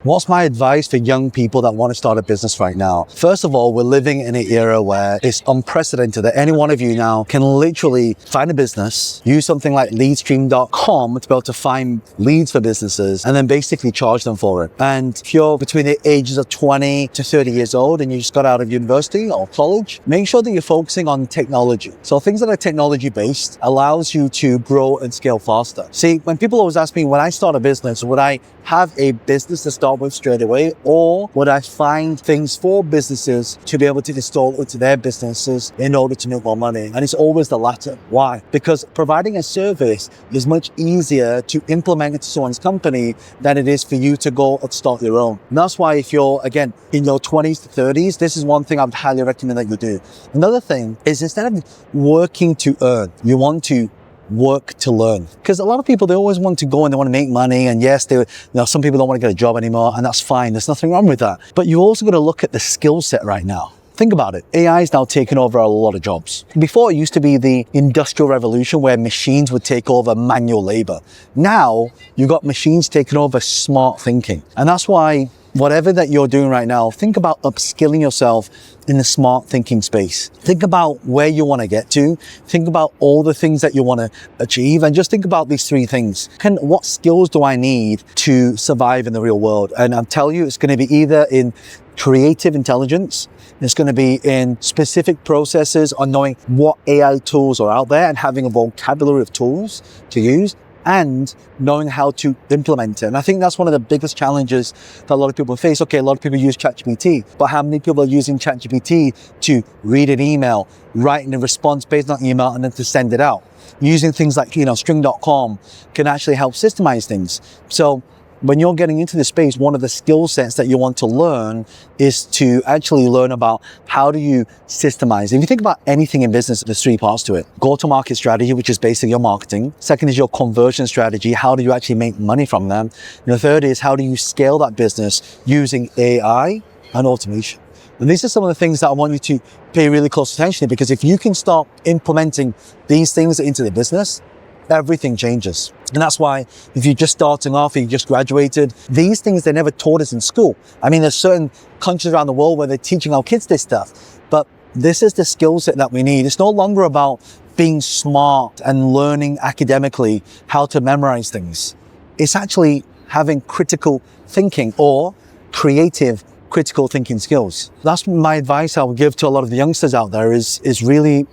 What's my advice for young people that want to start a business right now? First of all, we're living in an era where it's unprecedented that any one of you now can literally find a business, use something like leadstream.com to be able to find leads for businesses and then basically charge them for it. And if you're between the ages of 20 to 30 years old and you just got out of university or college, make sure that you're focusing on technology. So things that are technology based allows you to grow and scale faster. See, when people always ask me, when I start a business, would I have a business to start with straight away, or would I find things for businesses to be able to install into their businesses in order to make more money? And it's always the latter. Why? Because providing a service is much easier to implement into someone's company than it is for you to go and start your own. And that's why if you're, again, in your 20s to 30s, this is one thing I would highly recommend that you do. Another thing is, instead of working to earn, you want to work to learn. Because a lot of people, they always want to go and they want to make money. And yes, some people don't want to get a job anymore, and that's fine. There's nothing wrong with that. But you also got to look at the skill set right now. Think about it. AI is now taking over a lot of jobs. Before, it used to be the industrial revolution where machines would take over manual labor. Now, you've got machines taking over smart thinking. And that's why whatever that you're doing right now, think about upskilling yourself in the smart thinking space. Think about where you want to get to. Think about all the things that you want to achieve, and just think about these three things. What skills do I need to survive in the real world? And I'm telling you, it's going to be either in creative intelligence, it's going to be in specific processes on knowing what AI tools are out there and having a vocabulary of tools to use, and knowing how to implement it. And I think that's one of the biggest challenges that a lot of people face. Okay, a lot of people use ChatGPT, but how many people are using ChatGPT to read an email, write a response based on email, and then to send it out? Using things like, string.com can actually help systemize things. So when you're getting into this space, one of the skill sets that you want to learn is to actually learn about how do you systemize. If you think about anything in business, there's three parts to it. Go-to-market strategy, which is basically your marketing. Second is your conversion strategy. How do you actually make money from them? And the third is, how do you scale that business using AI and automation? And these are some of the things that I want you to pay really close attention to, because if you can start implementing these things into the business, everything changes. And that's why if you're just starting off, you just graduated, these things they never taught us in school. I mean, there's certain countries around the world where they're teaching our kids this stuff, but this is the skill set that we need. It's no longer about being smart and learning academically how to memorize things. It's actually having critical thinking or creative critical thinking skills. That's my advice I would give to a lot of the youngsters out there is really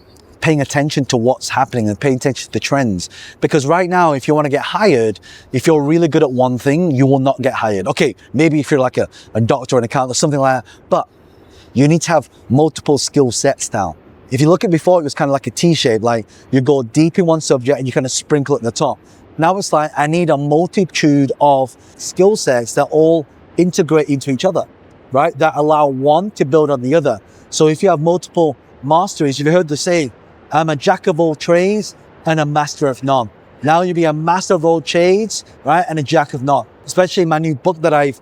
paying attention to what's happening and paying attention to the trends. Because right now, if you want to get hired, if you're really good at one thing, you will not get hired. Okay, maybe if you're like a doctor or an accountant or something like that, but you need to have multiple skill sets now. If you look at before, it was kind of like a T-shape, like you go deep in one subject and you kind of sprinkle at the top. Now it's like, I need a multitude of skill sets that all integrate into each other, right? That allow one to build on the other. So if you have multiple masteries, you've heard the saying, I'm a jack of all trades and a master of none. Now you'll be a master of all trades, right? And a jack of none. Especially in my new book that I've,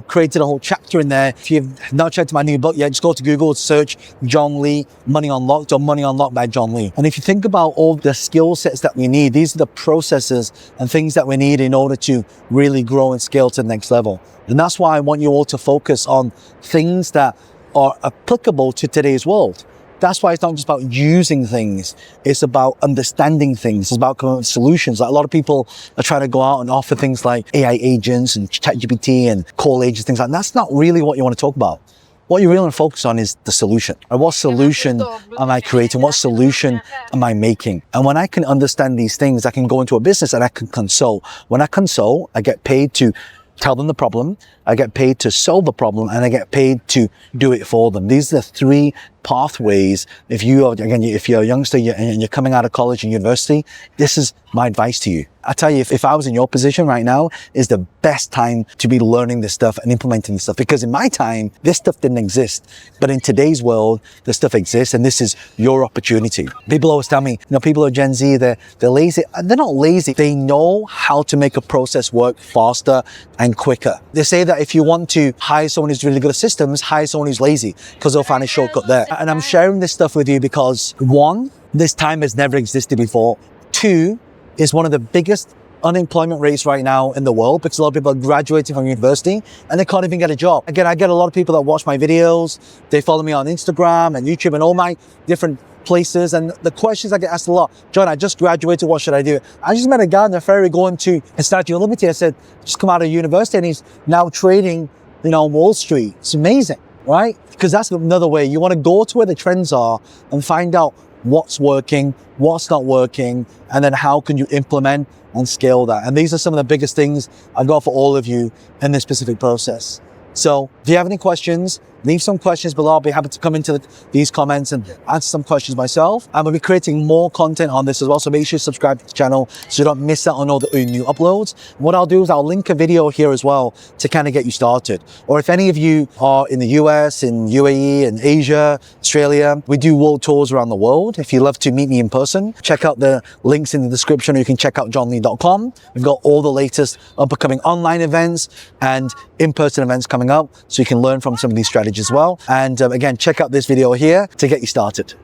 created a whole chapter in there. If you've not checked my new book yet, just go to Google, search John Lee, Money Unlocked, or Money Unlocked by John Lee. And if you think about all the skill sets that we need, these are the processes and things that we need in order to really grow and scale to the next level. And that's why I want you all to focus on things that are applicable to today's world. That's why it's not just about using things. It's about understanding things. It's about coming up with solutions. Like a lot of people are trying to go out and offer things like AI agents and ChatGPT and call agents, things like that. That's not really what you want to talk about. What you really want to focus on is the solution. And what solution am I creating? What solution am I making? And when I can understand these things, I can go into a business and I can consult. When I consult, I get paid to tell them the problem, I get paid to solve the problem, and I get paid to do it for them. These are the three pathways. If you're a youngster and you're coming out of college and university, this is my advice to you. I tell you, if I was in your position right now, is the best time to be learning this stuff and implementing this stuff. Because in my time, this stuff didn't exist. But in today's world, this stuff exists, and this is your opportunity. People always tell me, people are Gen Z, they're lazy. They're not lazy. They know how to make a process work faster and quicker. They say that if you want to hire someone who's really good at systems, hire someone who's lazy, because they'll find a shortcut there. And I'm sharing this stuff with you because, one, this time has never existed before. Two, is one of the biggest unemployment rates right now in the world because a lot of people are graduating from university and they can't even get a job. Again, I get a lot of people that watch my videos. They follow me on Instagram and YouTube and all my different places. And the questions I get asked a lot, John, I just graduated. What should I do? I just met a guy on the ferry going to Statue of Liberty. I said, just come out of university and he's now trading, on Wall Street. It's amazing, right? Because that's another way. You want to go to where the trends are and find out what's working, what's not working, and then how can you implement and scale that. And these are some of the biggest things I've got for all of you in this specific process. So if you have any questions, leave some questions below. I'll be happy to come into these comments and answer some questions myself. I'm going to be creating more content on this as well. So make sure you subscribe to the channel so you don't miss out on all the new uploads. And what I'll do is I'll link a video here as well to kind of get you started. Or if any of you are in the US, in UAE, in Asia, Australia, we do world tours around the world. If you love to meet me in person, check out the links in the description, or you can check out johnlee.com. We've got all the latest upcoming online events and in-person events coming up, so you can learn from some of these strategies as well. And again, check out this video here to get you started.